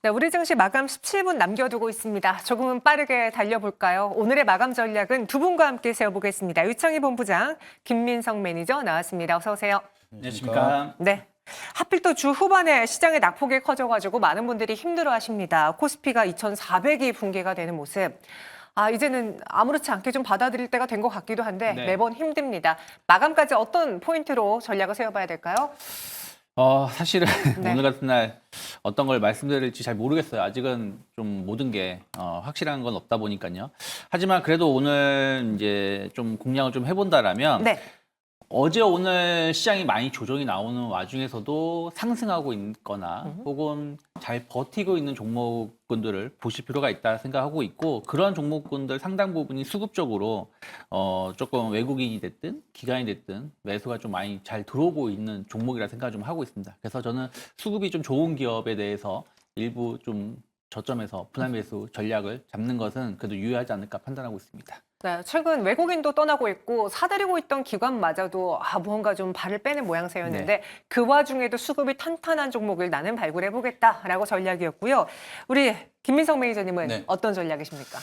네, 우리 증시 마감 17분 남겨두고 있습니다. 조금은 빠르게 달려볼까요? 오늘의 마감 전략은 두 분과 함께 세워보겠습니다. 유창희 본부장, 김민성 매니저 나왔습니다. 어서 오세요. 안녕하십니까. 네. 하필 또 주 후반에 시장의 낙폭이 커져가지고 많은 분들이 힘들어하십니다. 코스피가 2,400이 붕괴가 되는 모습. 이제는 아무렇지 않게 좀 받아들일 때가 된 것 같기도 한데 네. 매번 힘듭니다. 마감까지 어떤 포인트로 전략을 세워봐야 될까요? 사실은 네. 오늘 같은 날 어떤 걸 말씀드릴지 잘 모르겠어요. 아직은 좀 모든 게 확실한 건 없다 보니까요. 하지만 그래도 오늘 이제 좀 공략을 좀 해본다라면 네. 어제 오늘 시장이 많이 조정이 나오는 와중에서도 상승하고 있거나 혹은 잘 버티고 있는 종목군들을 보실 필요가 있다 생각하고 있고, 그런 종목군들 상당 부분이 수급적으로 조금 외국인이 됐든 기관이 됐든 매수가 좀 많이 잘 들어오고 있는 종목이라 생각을 좀 하고 있습니다. 그래서 저는 수급이 좀 좋은 기업에 대해서 일부 좀 저점에서 분할 매수 전략을 잡는 것은 그래도 유효하지 않을까 판단하고 있습니다. 네, 최근 외국인도 떠나고 있고 사들이고 있던 기관마저도 무언가 좀 발을 빼는 모양새였는데 그 와중에도 수급이 탄탄한 종목을 나는 발굴해보겠다라고 전략이었고요. 우리 김민성 매니저님은 네. 어떤 전략이십니까?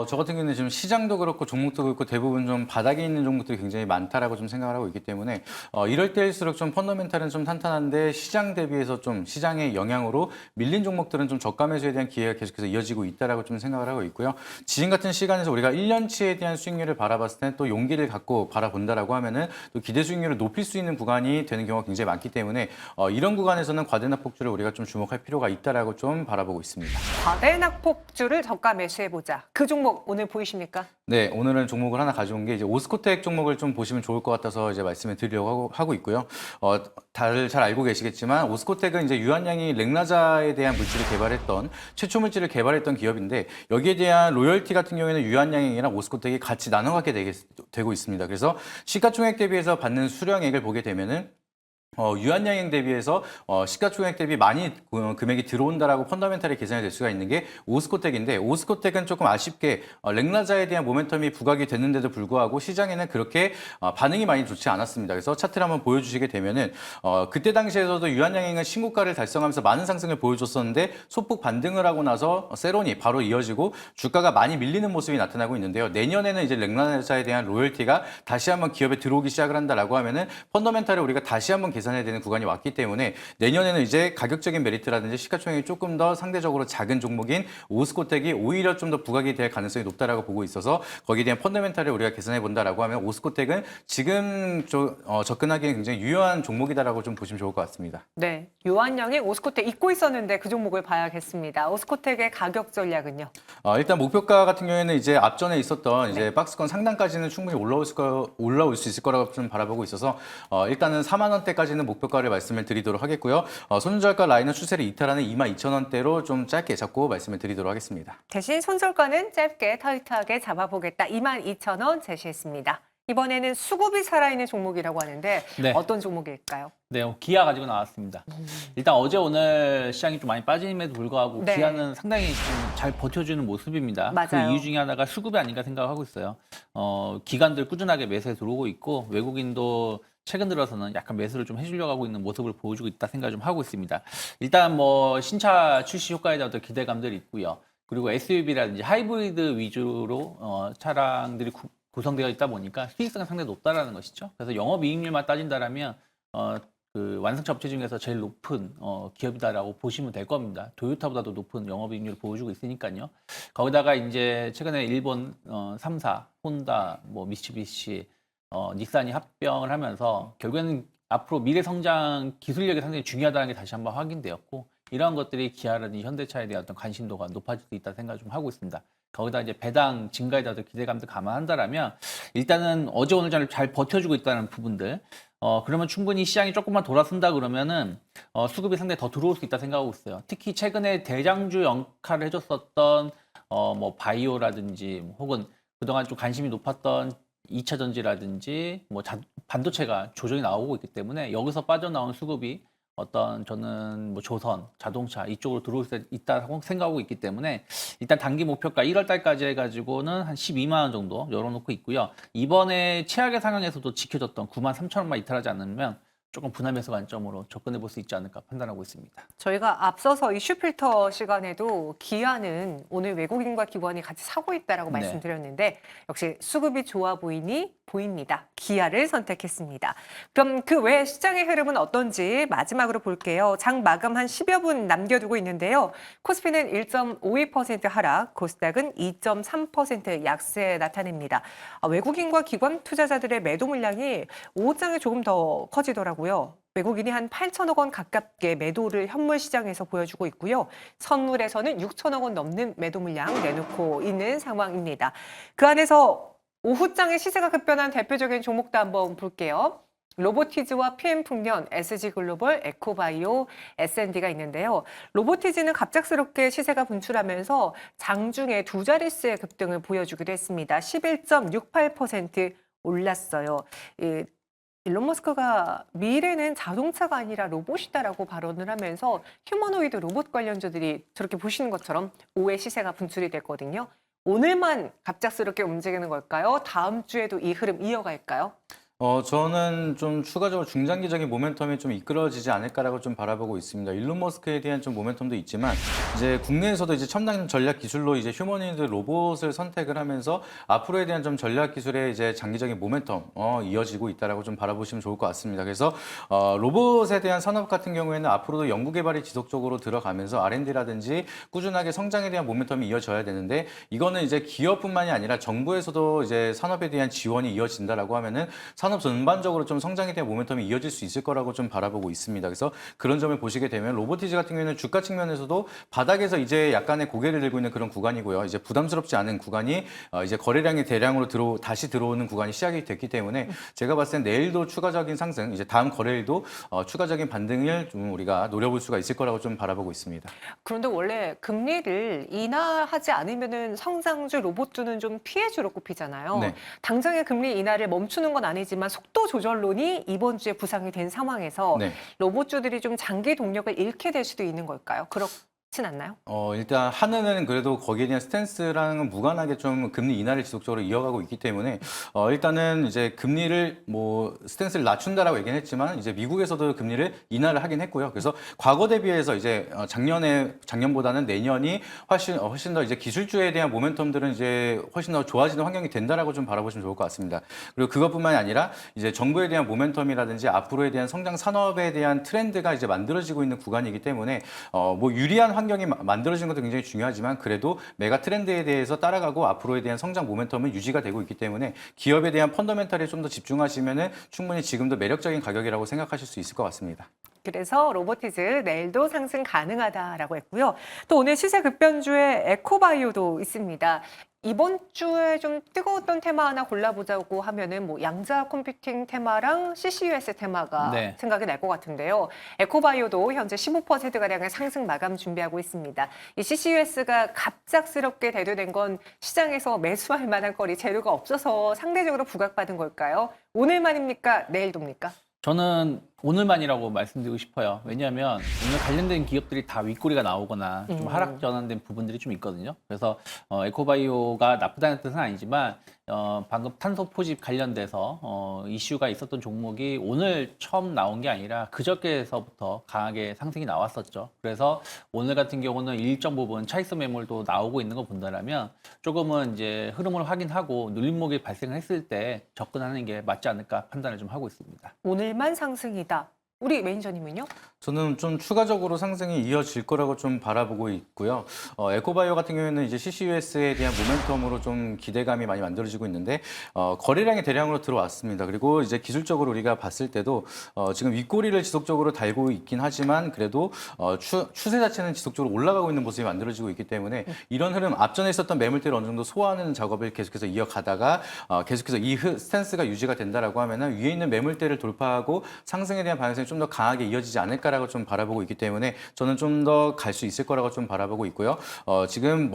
저 같은 경우는 지금 시장도 그렇고 종목도 그렇고 대부분 좀 바닥에 있는 종목들이 굉장히 많다라고 좀 생각을 하고 있기 때문에 이럴 때일수록 좀 펀더멘탈은 좀 탄탄한데 시장 대비해서 좀 시장의 영향으로 밀린 종목들은 좀 저가 매수에 대한 기회가 계속해서 이어지고 있다라고 좀 생각을 하고 있고요. 지금 같은 시간에서 우리가 1년치에 대한 수익률을 바라봤을 때 또 용기를 갖고 바라본다라고 하면은 또 기대 수익률을 높일 수 있는 구간이 되는 경우가 굉장히 많기 때문에 이런 구간에서는 과대납 폭주를 우리가 좀 주목할 필요가 있다라고 좀 바라보고 있습니다. 과대낙폭주를 저가 매수해보자. 그 종목 오늘 보이십니까? 네, 오늘은 종목을 하나 가져온 게 이제 오스코텍 종목을 좀 보시면 좋을 것 같아서 이제 말씀을 드리려고 하고 있고요. 다들 잘 알고 계시겠지만 오스코텍은 이제 유한양이 렉나자에 대한 물질을 개발했던 최초 물질을 개발했던 기업인데, 여기에 대한 로열티 같은 경우에는 유한양이랑 오스코텍이 같이 나눠 갖게 되고 있습니다. 그래서 시가총액 대비해서 받는 수령액을 보게 되면은 유한양행 대비해서 시가총액 대비 많이 금액이 들어온다라고 펀더멘탈이 계산이 될 수가 있는 게 오스코텍인데, 오스코텍은 조금 아쉽게 렉나자에 대한 모멘텀이 부각이 됐는데도 불구하고 시장에는 그렇게 반응이 많이 좋지 않았습니다. 그래서 차트를 한번 보여주시게 되면은 그때 당시에서도 유한양행은 신고가를 달성하면서 많은 상승을 보여줬었는데 소폭 반등을 하고 나서 세론이 바로 이어지고 주가가 많이 밀리는 모습이 나타나고 있는데요. 내년에는 이제 렉나자에 대한 로열티가 다시 한번 기업에 들어오기 시작을 한다라고 하면은 펀더멘탈을 우리가 다시 한번 계산해야 되는 구간이 왔기 때문에 내년에는 이제 가격적인 메리트라든지 시가총액이 조금 더 상대적으로 작은 종목인 오스코텍이 오히려 좀 더 부각이 될 가능성이 높다라고 보고 있어서 거기에 대한 펀더멘탈을 우리가 계산해 본다라고 하면 오스코텍은 지금 접근하기엔 굉장히 유효한 종목이다라고 좀 보시면 좋을 것 같습니다. 네, 유한양이 오스코텍 잊고 있었는데 그 종목을 봐야겠습니다. 오스코텍의 가격 전략은요? 일단 목표가 같은 경우에는 이제 앞전에 있었던 이제 박스권 상단까지는 충분히 올라올 수 있을 거라고 좀 바라보고 있어서 일단은 4만 원대까지는 목표가를 말씀을 드리도록 하겠고요. 손절가 라인은 추세를 이탈하는 22,000원대로 좀 짧게 잡고 말씀을 드리도록 하겠습니다. 대신 손절가는 짧게 타이트하게 잡아보겠다. 22,000원 제시했습니다. 이번에는 수급이 살아있는 종목이라고 하는데 네. 어떤 종목일까요? 네, 기아 가지고 나왔습니다. 일단 어제 오늘 시장이 좀 많이 빠짐에도 불구하고 네. 기아는 상당히 좀 잘 버텨주는 모습입니다. 맞아요. 그 이유 중에 하나가 수급이 아닌가 생각하고 있어요. 기관들 꾸준하게 매수에 들어오고 있고 외국인도 최근 들어서는 약간 매수를 좀 해주려고 하고 있는 모습을 보여주고 있다 생각을 좀 하고 있습니다. 일단 뭐 신차 출시 효과에 대한 어떤 기대감들이 있고요. 그리고 SUV라든지 하이브리드 위주로 차량들이 구성되어 있다 보니까 수익성이 상당히 높다라는 것이죠. 그래서 영업이익률만 따진다라면 그 완성차 업체 중에서 제일 높은 기업이다라고 보시면 될 겁니다. 토요타보다도 높은 영업이익률을 보여주고 있으니까요. 거기다가 이제 최근에 일본 3사, 혼다, 뭐 미쓰비시, 닛산이 합병을 하면서 결국에는 앞으로 미래 성장 기술력이 상당히 중요하다는 게 다시 한번 확인되었고, 이러한 것들이 기아라든지 현대차에 대한 어떤 관심도가 높아질 수 있다 생각을 좀 하고 있습니다. 거기다 이제 배당 증가에 대한 기대감도 감안한다라면 일단은 어제 오늘 잘 버텨주고 있다는 부분들, 그러면 충분히 시장이 조금만 돌아선다 그러면은 수급이 상당히 더 들어올 수 있다 생각하고 있어요. 특히 최근에 대장주 역할을 해줬었던 뭐 바이오라든지 혹은 그동안 좀 관심이 높았던 2차 전지라든지 뭐 반도체가 조정이 나오고 있기 때문에 여기서 빠져나온 수급이 어떤 저는 뭐 조선, 자동차 이쪽으로 들어올 수 있다고 생각하고 있기 때문에 일단 단기 목표가 1월 달까지 해가지고는 한 12만 원 정도 열어놓고 있고요. 이번에 최악의 상황에서도 지켜졌던 9만 3천 원만 이탈하지 않으면 조금 분할 매수 관점으로 접근해 볼 수 있지 않을까 판단하고 있습니다. 저희가 앞서서 이슈 필터 시간에도 기아는 오늘 외국인과 기관이 같이 사고 있다라고 네. 말씀드렸는데 역시 수급이 좋아 보이니 보입니다. 기아를 선택했습니다. 그럼 그 외 시장의 흐름은 어떤지 마지막으로 볼게요. 장 마감 한 10여 분 남겨두고 있는데요. 코스피는 1.52% 하락, 코스닥은 2.3% 약세 나타냅니다. 외국인과 기관 투자자들의 매도 물량이 오후장에 조금 더 커지더라고요. 외국인이 한 8천억 원 가깝게 매도를 현물 시장에서 보여주고 있고요. 선물에서는 6천억 원 넘는 매도 물량 내놓고 있는 상황입니다. 그 안에서 오후장에 시세가 급변한 대표적인 종목도 한번 볼게요. 로보티즈와 PM풍년, SG글로벌, 에코바이오, S&D가 있는데요. 로보티즈는 갑작스럽게 시세가 분출하면서 장중에 두 자릿수의 급등을 보여주기도 했습니다. 11.68% 올랐어요. 일론 머스크가 미래는 자동차가 아니라 로봇이다라고 발언을 하면서 휴머노이드 로봇 관련주들이 저렇게 보시는 것처럼 오해 시세가 분출이 됐거든요. 오늘만 갑작스럽게 움직이는 걸까요? 다음 주에도 이 흐름 이어갈까요? 저는 좀 추가적으로 중장기적인 모멘텀이 좀 이끌어지지 않을까라고 좀 바라보고 있습니다. 일론 머스크에 대한 좀 모멘텀도 있지만 이제 국내에서도 이제 첨단 전략 기술로 이제 휴머노이드 로봇을 선택을 하면서 앞으로에 대한 좀 전략 기술의 이제 장기적인 모멘텀 이어지고 있다라고 좀 바라보시면 좋을 것 같습니다. 그래서 로봇에 대한 산업 같은 경우에는 앞으로도 연구 개발이 지속적으로 들어가면서 R&D라든지 꾸준하게 성장에 대한 모멘텀이 이어져야 되는데 이거는 이제 기업뿐만이 아니라 정부에서도 이제 산업에 대한 지원이 이어진다라고 하면은 산업 전반적으로 좀 성장에 대한 모멘텀이 이어질 수 있을 거라고 좀 바라보고 있습니다. 그래서 그런 점을 보시게 되면 로보티즈 같은 경우에는 주가 측면에서도 바닥에서 이제 약간의 고개를 들고 있는 그런 구간이고요. 이제 부담스럽지 않은 구간이 이제 거래량이 대량으로 다시 들어오는 구간이 시작이 됐기 때문에 제가 봤을 땐 내일도 추가적인 상승, 이제 다음 거래일도 추가적인 반등을 좀 우리가 노려볼 수가 있을 거라고 좀 바라보고 있습니다. 그런데 원래 금리를 인하하지 않으면은 성장주 로봇주는 좀 피해주로 꼽히잖아요. 네. 당장의 금리 인하를 멈추는 건 아니지만 속도 조절론이 이번 주에 부상이 된 상황에서 네. 로봇주들이 좀 장기 동력을 잃게 될 수도 있는 걸까요? 그렇진 않나요? 일단 하느는 그래도 거기에 대한 스탠스랑은 무관하게 좀 금리 인하를 지속적으로 이어가고 있기 때문에 일단은 이제 금리를 뭐 스탠스를 낮춘다라고 얘기는 했지만 이제 미국에서도 금리를 인하를 하긴 했고요. 그래서 과거 대비해서 이제 작년보다는 내년이 훨씬 더 이제 기술주에 대한 모멘텀들은 이제 훨씬 더 좋아지는 환경이 된다라고 좀 바라보시면 좋을 것 같습니다. 그리고 그것뿐만이 아니라 이제 정부에 대한 모멘텀이라든지 앞으로에 대한 성장 산업에 대한 트렌드가 이제 만들어지고 있는 구간이기 때문에 뭐 유리한 환경이 만들어지는 것도 굉장히 중요하지만 그래도 메가 트렌드에 대해서 따라가고 앞으로에 대한 성장 모멘텀은 유지가 되고 있기 때문에 기업에 대한 펀더멘탈에 좀 더 집중하시면은 충분히 지금도 매력적인 가격이라고 생각하실 수 있을 것 같습니다. 그래서 로보티즈 내일도 상승 가능하다라고 했고요. 또 오늘 시세 급변주에 에코바이오도 있습니다. 이번 주에 좀 뜨거웠던 테마 하나 골라보자고 하면은 뭐 양자 컴퓨팅 테마랑 CCUS 테마가 네. 생각이 날 것 같은데요. 에코바이오도 현재 15%가량의 상승 마감 준비하고 있습니다. 이 CCUS가 갑작스럽게 대두된 건 시장에서 매수할 만한 거리 재료가 없어서 상대적으로 부각받은 걸까요? 오늘만입니까? 내일도입니까? 저는 오늘만이라고 말씀드리고 싶어요. 왜냐하면 오늘 관련된 기업들이 다 윗꼬리가 나오거나 좀 하락 전환된 부분들이 좀 있거든요. 그래서 에코바이오가 나쁘다는 뜻은 아니지만 방금 탄소 포집 관련돼서 이슈가 있었던 종목이 오늘 처음 나온 게 아니라 그저께서부터 강하게 상승이 나왔었죠. 그래서 오늘 같은 경우는 일정 부분 차익수 매물도 나오고 있는 거 본다면 조금은 이제 흐름을 확인하고 눌림목이 발생했을 때 접근하는 게 맞지 않을까 판단을 좀 하고 있습니다. 오늘만 상승이다. 우리 매니저님은요? 저는 좀 추가적으로 상승이 이어질 거라고 좀 바라보고 있고요. 에코바이오 같은 경우에는 이제 CCUS에 대한 모멘텀으로 좀 기대감이 많이 만들어지고 있는데 거래량이 대량으로 들어왔습니다. 그리고 이제 기술적으로 우리가 봤을 때도 지금 윗꼬리를 지속적으로 달고 있긴 하지만 그래도 추세 자체는 지속적으로 올라가고 있는 모습이 만들어지고 있기 때문에 이런 흐름 앞전에 있었던 매물대를 어느 정도 소화하는 작업을 계속해서 이어가다가 계속해서 이 스탠스가 유지가 된다라고 하면은 위에 있는 매물대를 돌파하고 상승에 대한 방향성이 좀 더 강하게 이어지지 않을까라고 좀 바라보고 있기 때문에 저는 좀 더 갈 수 있을 거라고 좀 바라보고 있고요. 지금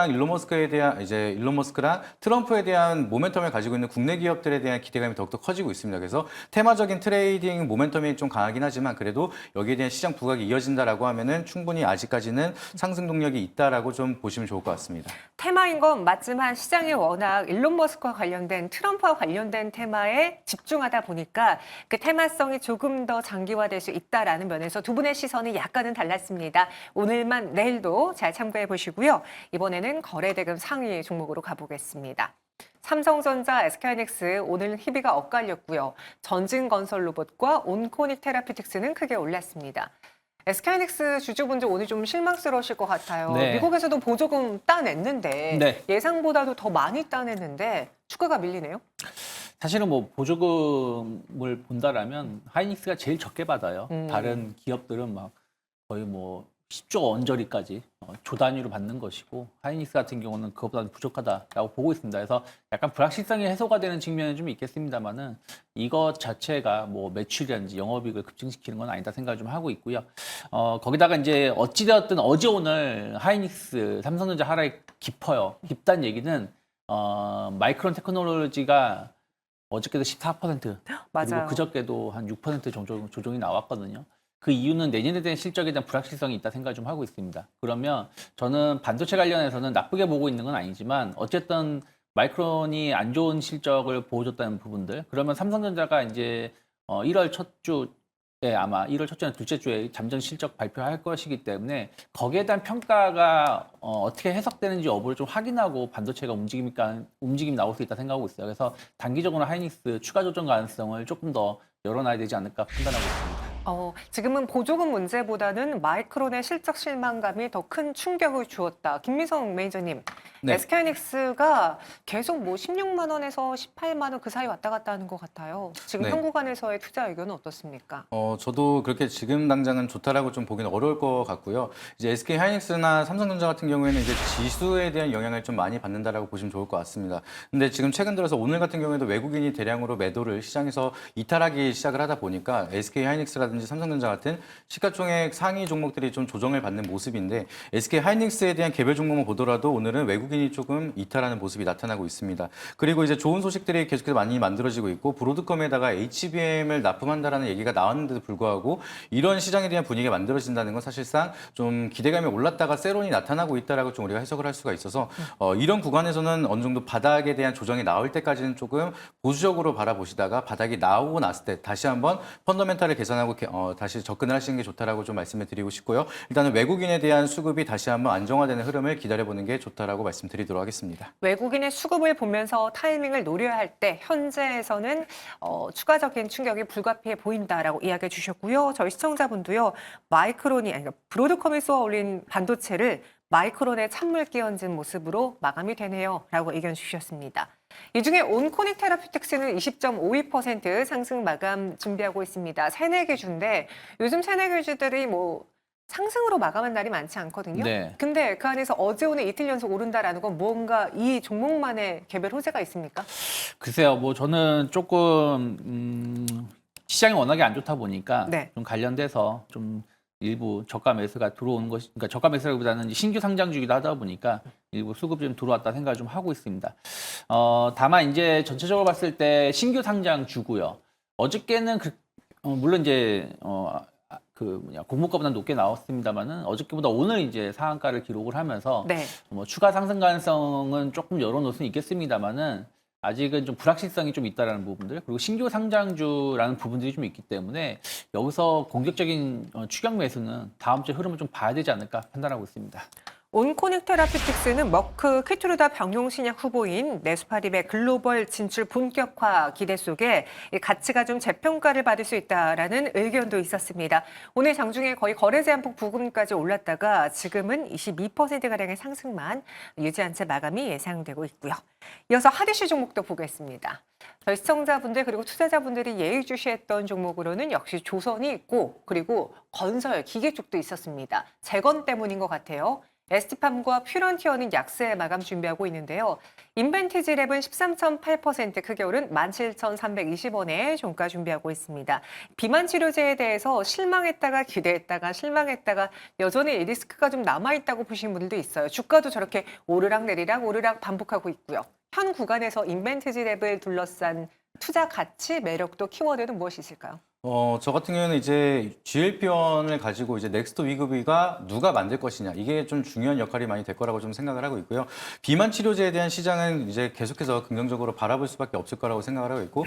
일론 머스크랑 트럼프에 대한 모멘텀을 가지고 있는 국내 기업들에 대한 기대감이 더욱더 커지고 있습니다. 그래서 테마적인 트레이딩 모멘텀이 좀 강하긴 하지만 그래도 여기에 대한 시장 부각이 이어진다라고 하면은 충분히 아직까지는 상승 동력이 있다라고 좀 보시면 좋을 것 같습니다. 테마인 건 맞지만 시장이 워낙 일론 머스크와 관련된 트럼프와 관련된 테마에 집중하다 보니까 그 테마성이 조금 더 장기화될 수 있다라는 면에서 두 분의 시선이 약간은 달랐습니다. 오늘만 내일도 잘 참고해 보시고요. 이번에는 거래대금 상위 종목으로 가보겠습니다. 삼성전자, SK하이닉스 오늘은 희비가 엇갈렸고요. 전진건설로봇과 온코닉 테라피틱스는 크게 올랐습니다. SK하이닉스 주주분들 오늘 좀 실망스러우실 것 같아요. 네. 미국에서도 보조금 따냈는데 네. 예상보다도 더 많이 따냈는데 주가가 밀리네요. 사실은 뭐 보조금을 본다라면 하이닉스가 제일 적게 받아요. 다른 기업들은 막 거의 뭐 10조 언저리까지 조 단위로 받는 것이고 하이닉스 같은 경우는 그것보다는 부족하다라고 보고 있습니다. 그래서 약간 불확실성이 해소가 되는 측면은 좀 있겠습니다만은 이것 자체가 뭐 매출이라든지 영업이익을 급증시키는 건 아니다 생각을 좀 하고 있고요. 거기다가 이제 어찌되었든 어제 오늘 하이닉스, 삼성전자 하락이 깊어요. 깊다는 얘기는 마이크론 테크놀로지가 어저께도 14% 맞아요. 그리고 그저께도 한 6% 조정이 나왔거든요. 그 이유는 내년에 대한 실적에 대한 불확실성이 있다 생각을 좀 하고 있습니다. 그러면 저는 반도체 관련해서는 나쁘게 보고 있는 건 아니지만 어쨌든 마이크론이 안 좋은 실적을 보여줬다는 부분들 그러면 삼성전자가 이제 1월 첫 주에 아마 1월 첫째나 둘째 주에 잠정 실적 발표할 것이기 때문에 거기에 대한 평가가 어떻게 해석되는지 여부를 좀 확인하고 반도체가 움직임이 나올 수 있다 생각하고 있어요. 그래서 단기적으로 하이닉스 추가 조정 가능성을 조금 더 열어놔야 되지 않을까 판단하고 있습니다. 지금은 보조금 문제보다는 마이크론의 실적 실망감이 더 큰 충격을 주었다. 김미성 매니저님, 네. SK하이닉스가 계속 뭐 16만 원에서 18만 원 그 사이 왔다 갔다 하는 것 같아요. 지금 네. 현구간에서의 투자 의견은 어떻습니까? 저도 그렇게 지금 당장은 좋다라고 좀 보기는 어려울 것 같고요. 이제 SK 하이닉스나 삼성전자 같은 경우에는 이제 지수에 대한 영향을 좀 많이 받는다라고 보시면 좋을 것 같습니다. 근데 지금 최근 들어서 오늘 같은 경우에도 외국인이 대량으로 매도를 시장에서 이탈하기 시작을 하다 보니까 SK 하이닉스라든지 삼성전자 같은 시가총액 상위 종목들이 좀 조정을 받는 모습인데 SK 하이닉스에 대한 개별 종목만 보더라도 오늘은 외국인이 조금 이탈하는 모습이 나타나고 있습니다. 그리고 이제 좋은 소식들이 계속해서 많이 만들어지고 있고 브로드컴에다가 HBM을 납품한다라는 얘기가 나왔는데도 불구하고 이런 시장에 대한 분위기가 만들어진다는 건 사실상 좀 기대감이 올랐다가 세론이 나타나고 있다라고 좀 우리가 해석을 할 수가 있어서 이런 구간에서는 어느 정도 바닥에 대한 조정이 나올 때까지는 조금 보수적으로 바라보시다가 바닥이 나오고 났을 때 다시 한번 펀더멘탈을 개선하고 다시 접근을 하시는 게 좋다라고 좀 말씀을 드리고 싶고요. 일단은 외국인에 대한 수급이 다시 한번 안정화되는 흐름을 기다려보는 게 좋다라고 말씀드리도록 하겠습니다. 외국인의 수급을 보면서 타이밍을 노려야 할 때 현재에서는 추가적인 충격이 불가피해 보인다라고 이야기해 주셨고요. 저희 시청자분도요. 브로드컴이 쏘아 올린 반도체를 마이크론에 찬물 끼얹은 모습으로 마감이 되네요. 라고 의견 주셨습니다. 이 중에 온코닉 테라피틱스는 20.52% 상승 마감 준비하고 있습니다. 새내기 주인데 요즘 새내기 주들이 뭐 상승으로 마감한 날이 많지 않거든요. 네. 근데 그 안에서 어제 오늘 이틀 연속 오른다라는 건 뭔가 이 종목만의 개별 호재가 있습니까? 글쎄요, 뭐 저는 조금 시장이 워낙에 안 좋다 보니까 네. 좀 관련돼서 좀 일부 저가 매수가 들어오는 것이, 그러니까 저가 매수라기보다는 신규 상장주기도 하다 보니까 일부 수급이 좀 들어왔다 생각을 좀 하고 있습니다. 다만 이제 전체적으로 봤을 때 신규 상장주고요. 어저께는 물론 이제 공모가보다 높게 나왔습니다만은 어저께보다 오늘 이제 상한가를 기록을 하면서 네. 뭐 추가 상승 가능성은 조금 열어놓을 수는 있겠습니다만은 아직은 좀 불확실성이 좀 있다라는 부분들 그리고 신규 상장주라는 부분들이 좀 있기 때문에 여기서 공격적인 추격 매수는 다음 주에 흐름을 좀 봐야 되지 않을까 판단하고 있습니다. 온코닉 테라피틱스는 머크 키투르다 병용신약 후보인 네스파립의 글로벌 진출 본격화 기대 속에 가치가 좀 재평가를 받을 수 있다라는 의견도 있었습니다. 오늘 장중에 거의 거래 제한폭 부근까지 올랐다가 지금은 22%가량의 상승만 유지한 채 마감이 예상되고 있고요. 이어서 하드슈 종목도 보겠습니다. 저희 시청자분들 그리고 투자자분들이 예의주시했던 종목으로는 역시 조선이 있고 그리고 건설, 기계 쪽도 있었습니다. 재건 때문인 것 같아요. 에스티팜과 퓨런티어는 약세 마감 준비하고 있는데요. 인벤티지랩은 13.8% 크게 오른 17,320원에 종가 준비하고 있습니다. 비만 치료제에 대해서 실망했다가 기대했다가 실망했다가 여전히 이 리스크가 좀 남아있다고 보시는 분들도 있어요. 주가도 저렇게 오르락 내리락 오르락 반복하고 있고요. 현 구간에서 인벤티지랩을 둘러싼 투자 가치, 매력도 키워드는 무엇이 있을까요? 저 같은 경우는 이제 GLP-1을 가지고 이제 넥스트 위급비가 누가 만들 것이냐 이게 좀 중요한 역할이 많이 될 거라고 좀 생각을 하고 있고요. 비만 치료제에 대한 시장은 이제 계속해서 긍정적으로 바라볼 수밖에 없을 거라고 생각을 하고 있고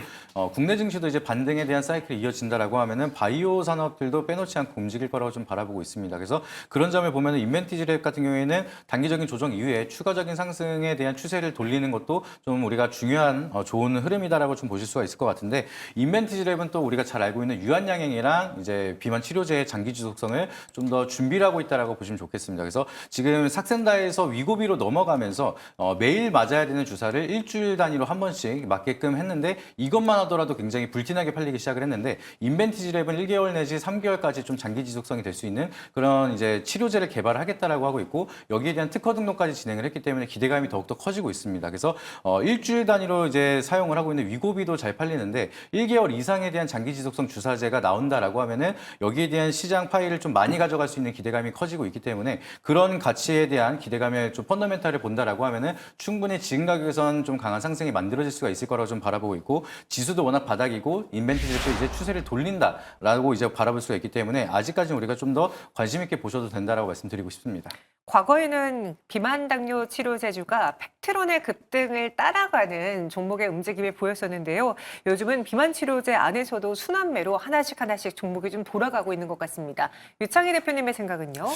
국내 증시도 이제 반등에 대한 사이클이 이어진다라고 하면은 바이오 산업들도 빼놓지 않고 움직일 거라고 좀 바라보고 있습니다. 그래서 그런 점을 보면은 인벤티지랩 같은 경우에는 단기적인 조정 이후에 추가적인 상승에 대한 추세를 돌리는 것도 좀 우리가 중요한 좋은 흐름이다라고 좀 보실 수가 있을 것 같은데 인벤티지랩은 또 우리가 잘 알고 있는 유한양행이랑 이제 비만 치료제의 장기 지속성을 좀 더 준비를 하고 있다라고 보시면 좋겠습니다. 그래서 지금 삭센다에서 위고비로 넘어가면서 매일 맞아야 되는 주사를 일주일 단위로 한 번씩 맞게끔 했는데 이것만 하더라도 굉장히 불티나게 팔리기 시작을 했는데 인벤티지랩은 1개월 내지 3개월까지 좀 장기 지속성이 될 수 있는 그런 이제 치료제를 개발하겠다라고 하고 있고 여기에 대한 특허 등록까지 진행을 했기 때문에 기대감이 더욱더 커지고 있습니다. 그래서 일주일 단위로 이제 사용을 하고 있는 위고비도 잘 팔리는데 1개월 이상에 대한 장기 지속성 주사제가 나온다라고 하면은 여기에 대한 시장 파일을 좀 많이 가져갈 수 있는 기대감이 커지고 있기 때문에 그런 가치에 대한 기대감의 좀 펀더멘탈을 본다라고 하면은 충분히 지금 가격에선 좀 강한 상승이 만들어질 수가 있을 거라고 좀 바라보고 있고 지수도 워낙 바닥이고 인벤티지도 이제 추세를 돌린다라고 이제 바라볼 수가 있기 때문에 아직까지는 우리가 좀 더 관심 있게 보셔도 된다라고 말씀드리고 싶습니다. 과거에는 비만 당뇨 치료제주가 팩트론의 급등을 따라가는 종목의 움직임이 보였었는데요. 요즘은 비만 치료제 안에서도 순환매로 하나씩 종목이 좀 돌아가고 있는 것 같습니다. 유창희 대표님의 생각은요?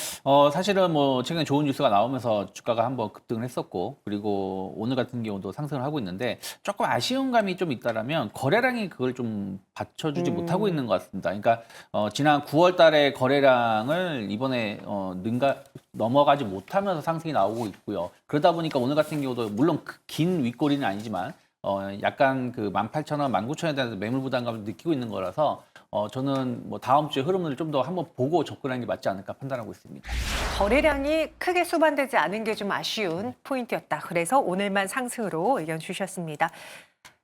사실은 뭐 최근에 좋은 뉴스가 나오면서 주가가 한번 급등을 했었고 그리고 오늘 같은 경우도 상승을 하고 있는데 조금 아쉬운 감이 좀 있다라면 거래량이 그걸 좀 받쳐주지 못하고 있는 것 같습니다. 그러니까 지난 9월 달에 거래량을 이번에 넘어가지 못하면서 상승이 나오고 있고요. 그러다 보니까 오늘 같은 경우도 물론 긴 윗꼬리는 아니지만 약간 그 18,000원, 19,000원에 대한 매물 부담감을 느끼고 있는 거라서 저는 뭐 다음 주에 흐름을 좀 더 한번 보고 접근하는 게 맞지 않을까 판단하고 있습니다. 거래량이 크게 수반되지 않은 게 좀 아쉬운 포인트였다. 그래서 오늘만 상승으로 의견 주셨습니다.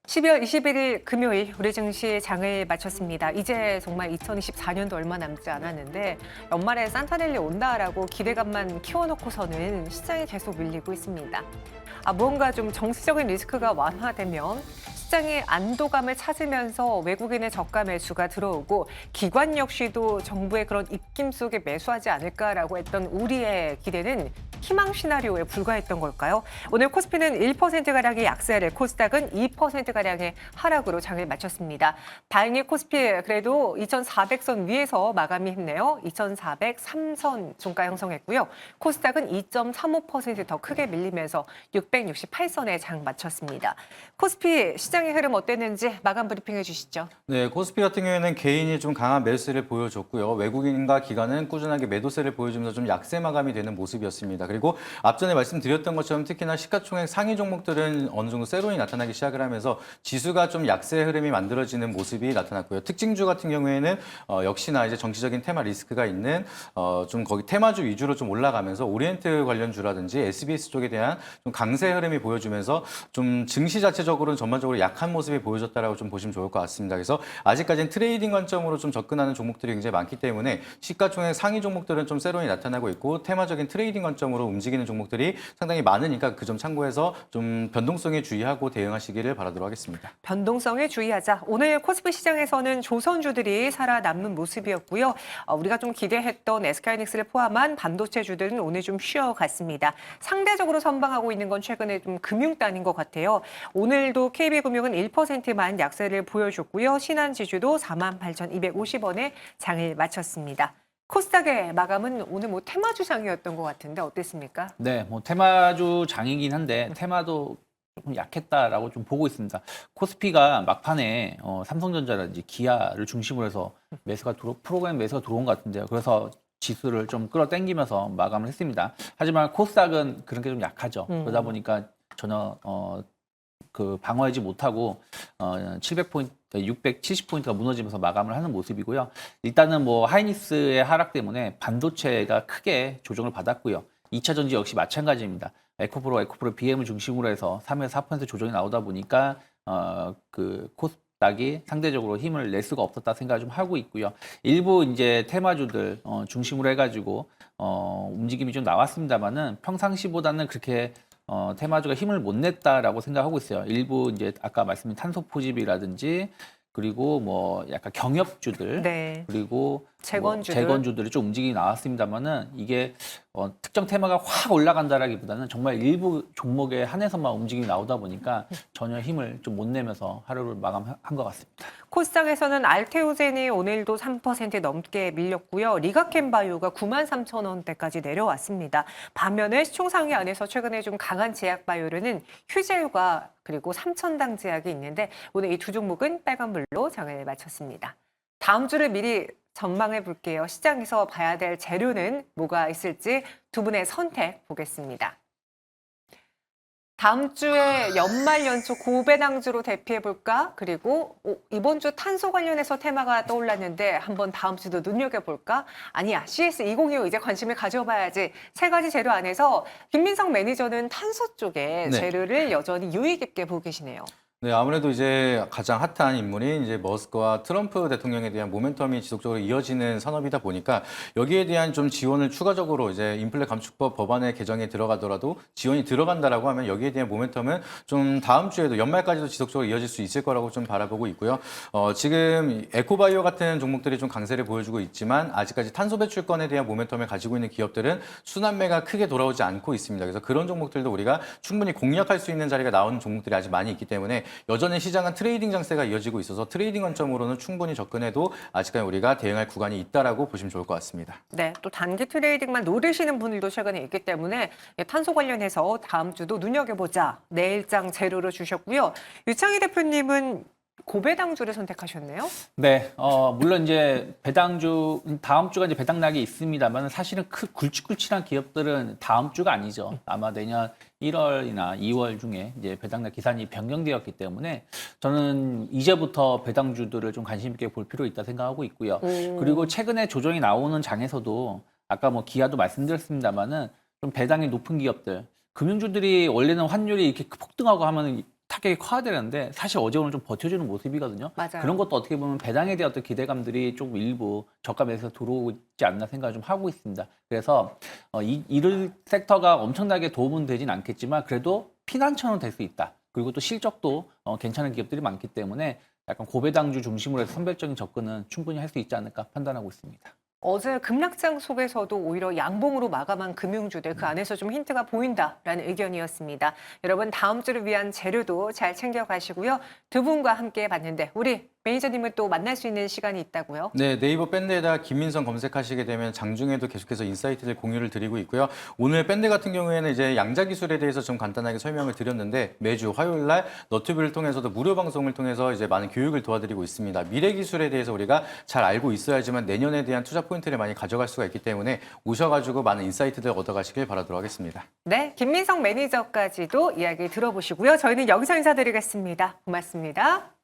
12월 21일 금요일 우리 증시 장을 마쳤습니다. 이제 정말 2024년도 얼마 남지 않았는데 연말에 산타랠리 온다라고 기대감만 키워놓고서는 시장이 계속 밀리고 있습니다. 무언가 좀 정치적인 리스크가 완화되면 시장이 안도감을 찾으면서 외국인의 저가 매수가 들어오고 기관 역시도 정부의 그런 입김 속에 매수하지 않을까라고 했던 우리의 기대는 희망 시나리오에 불과했던 걸까요? 오늘 코스피는 1%가량의 약세를, 코스닥은 2%가량의 하락으로 장을 마쳤습니다. 다행히 코스피 그래도 2,400선 위에서 마감이 했네요. 2,403선 종가 형성했고요. 코스닥은 2.35% 더 크게 밀리면서 668선에 장 마쳤습니다. 코스피 시장의 흐름 어땠는지 마감 브리핑 해주시죠. 네, 코스피 같은 경우에는 개인이 좀 강한 매수세를 보여줬고요. 외국인과 기관은 꾸준하게 매도세를 보여주면서 좀 약세 마감이 되는 모습이었습니다. 그리고 앞전에 말씀드렸던 것처럼 특히나 시가총액 상위 종목들은 어느 정도 세론이 나타나기 시작을 하면서 지수가 좀 약세 흐름이 만들어지는 모습이 나타났고요. 특징주 같은 경우에는 역시나 이제 정치적인 테마 리스크가 있는 좀 거기 테마주 위주로 좀 올라가면서 오리엔트 관련주라든지 SBS 쪽에 대한 좀 강세 흐름이 보여주면서 좀 증시 자체적으로는 전반적으로 약한 모습이 보여졌다라고 좀 보시면 좋을 것 같습니다. 그래서 아직까지는 트레이딩 관점으로 좀 접근하는 종목들이 굉장히 많기 때문에 시가총액 상위 종목들은 좀 세론이 나타나고 있고 테마적인 트레이딩 관점으로 움직이는 종목들이 상당히 많으니까 그 점 참고해서 좀 변동성에 주의하고 대응하시기를 바라도록 하겠습니다. 변동성에 주의하자. 오늘 코스피 시장에서는 조선주들이 살아남는 모습이었고요. 우리가 좀 기대했던 SK하이닉스를 포함한 반도체주들은 오늘 좀 쉬어갔습니다. 상대적으로 선방하고 있는 건 최근에 좀 금융단인 것 같아요. 오늘도 KB금융은 1%만 약세를 보여줬고요. 신한지주도 48,250원에 장을 마쳤습니다. 코스닥의 마감은 오늘 뭐 테마주상이었던 것 같은데 어땠습니까? 네, 뭐 테마주 장이긴 한데 테마도 조금 약했다라고 좀 보고 있습니다. 코스피가 막판에 삼성전자라든지 기아를 중심으로 해서 프로그램 매수가 들어온 것 같은데요. 그래서 지수를 좀 끌어당기면서 마감을 했습니다. 하지만 코스닥은 그런 게 좀 약하죠. 그러다 보니까 전혀 그 방어하지 못하고 700포인트, 670포인트가 무너지면서 마감을 하는 모습이고요. 일단은 뭐 하이닉스의 하락 때문에 반도체가 크게 조정을 받았고요. 2차 전지 역시 마찬가지입니다. 에코프로 BM을 중심으로 해서 3에서 4% 조정이 나오다 보니까 그 코스닥이 상대적으로 힘을 낼 수가 없었다 생각을 좀 하고 있고요. 일부 이제 테마주들 중심으로 해가지고 움직임이 좀 나왔습니다만은 평상시보다는 그렇게 테마주가 힘을 못 냈다라고 생각하고 있어요. 일부 이제 아까 말씀드린 탄소 포집이라든지 그리고 뭐 약간 경협주들 네. 그리고 재건주들. 재건주들이 좀 움직임이 나왔습니다만은 이게 특정 테마가 확 올라간다라기보다는 정말 일부 종목에 한해서만 움직임이 나오다 보니까 전혀 힘을 좀 못 내면서 하루를 마감한 것 같습니다. 코스닥에서는 알테오젠이 오늘도 3% 넘게 밀렸고요. 리가켄바이오가 93,000원대까지 내려왔습니다. 반면에 시총상위 안에서 최근에 좀 강한 제약바이오는 휴젤과 그리고 삼천당 제약이 있는데 오늘 이 두 종목은 빨간불로 장을 마쳤습니다. 다음 주를 미리 전망해 볼게요. 시장에서 봐야 될 재료는 뭐가 있을지 두 분의 선택 보겠습니다. 다음 주에 연말 연초 고배당주로 대피해 볼까? 그리고 이번 주 탄소 관련해서 테마가 떠올랐는데 한번 다음 주도 눈여겨볼까? 아니야, CS2025 이제 관심을 가져봐야지. 세 가지 재료 안에서 김민성 매니저는 탄소 쪽에 네. 재료를 여전히 유의 깊게 보고 계시네요. 네, 아무래도 이제 가장 핫한 인물이 이제 머스크와 트럼프 대통령에 대한 모멘텀이 지속적으로 이어지는 산업이다 보니까 여기에 대한 좀 지원을 추가적으로 이제 인플레 감축법 법안의 개정에 들어가더라도 지원이 들어간다라고 하면 여기에 대한 모멘텀은 좀 다음 주에도 연말까지도 지속적으로 이어질 수 있을 거라고 좀 바라보고 있고요. 지금 에코바이오 같은 종목들이 좀 강세를 보여주고 있지만 아직까지 탄소 배출권에 대한 모멘텀을 가지고 있는 기업들은 순환매가 크게 돌아오지 않고 있습니다. 그래서 그런 종목들도 우리가 충분히 공략할 수 있는 자리가 나오는 종목들이 아직 많이 있기 때문에 여전히 시장은 트레이딩 장세가 이어지고 있어서 트레이딩 관점으로는 충분히 접근해도 아직까지 우리가 대응할 구간이 있다라고 보시면 좋을 것 같습니다. 네, 또 단기 트레이딩만 노리시는 분들도 최근에 있기 때문에 탄소 관련해서 다음 주도 눈여겨보자. 내일장 재료로 주셨고요. 유창희 대표님은 고배당주를 선택하셨네요. 네, 물론 이제 배당주 다음 주가 이제 배당락이 있습니다만 사실은 굵직굵직한 기업들은 다음 주가 아니죠. 아마 내년 1월이나 2월 중에 이제 배당락 기산이 변경되었기 때문에 저는 이제부터 배당주들을 좀 관심 있게 볼 필요 있다 생각하고 있고요. 그리고 최근에 조정이 나오는 장에서도 아까 뭐 기아도 말씀드렸습니다만은 좀 배당이 높은 기업들, 금융주들이 원래는 환율이 이렇게 폭등하고 하면은 타격이 커야 되는데 사실 어제 오늘 좀 버텨주는 모습이거든요. 맞아요. 그런 것도 어떻게 보면 배당에 대한 어떤 기대감들이 조금 일부 저가에서 들어오지 않나 생각을 좀 하고 있습니다. 그래서 이를 섹터가 엄청나게 도움은 되진 않겠지만 그래도 피난처는 될 수 있다. 그리고 또 실적도 괜찮은 기업들이 많기 때문에 약간 고배당주 중심으로 해서 선별적인 접근은 충분히 할 수 있지 않을까 판단하고 있습니다. 어제 급락장 속에서도 오히려 양봉으로 마감한 금융주들 그 안에서 좀 힌트가 보인다라는 의견이었습니다. 여러분 다음 주를 위한 재료도 잘 챙겨가시고요. 두 분과 함께 봤는데 우리 매니저님을 또 만날 수 있는 시간이 있다고요? 네, 네이버 밴드에다 김민성 검색하시게 되면 장중에도 계속해서 인사이트들 공유를 드리고 있고요. 오늘 밴드 같은 경우에는 이제 양자 기술에 대해서 좀 간단하게 설명을 드렸는데 매주 화요일 날 너튜브를 통해서도 무료 방송을 통해서 이제 많은 교육을 도와드리고 있습니다. 미래 기술에 대해서 우리가 잘 알고 있어야지만 내년에 대한 투자 포인트를 많이 가져갈 수가 있기 때문에 오셔가지고 많은 인사이트들 얻어가시길 바라도록 하겠습니다. 네, 김민성 매니저까지도 이야기 들어보시고요. 저희는 여기서 인사드리겠습니다. 고맙습니다.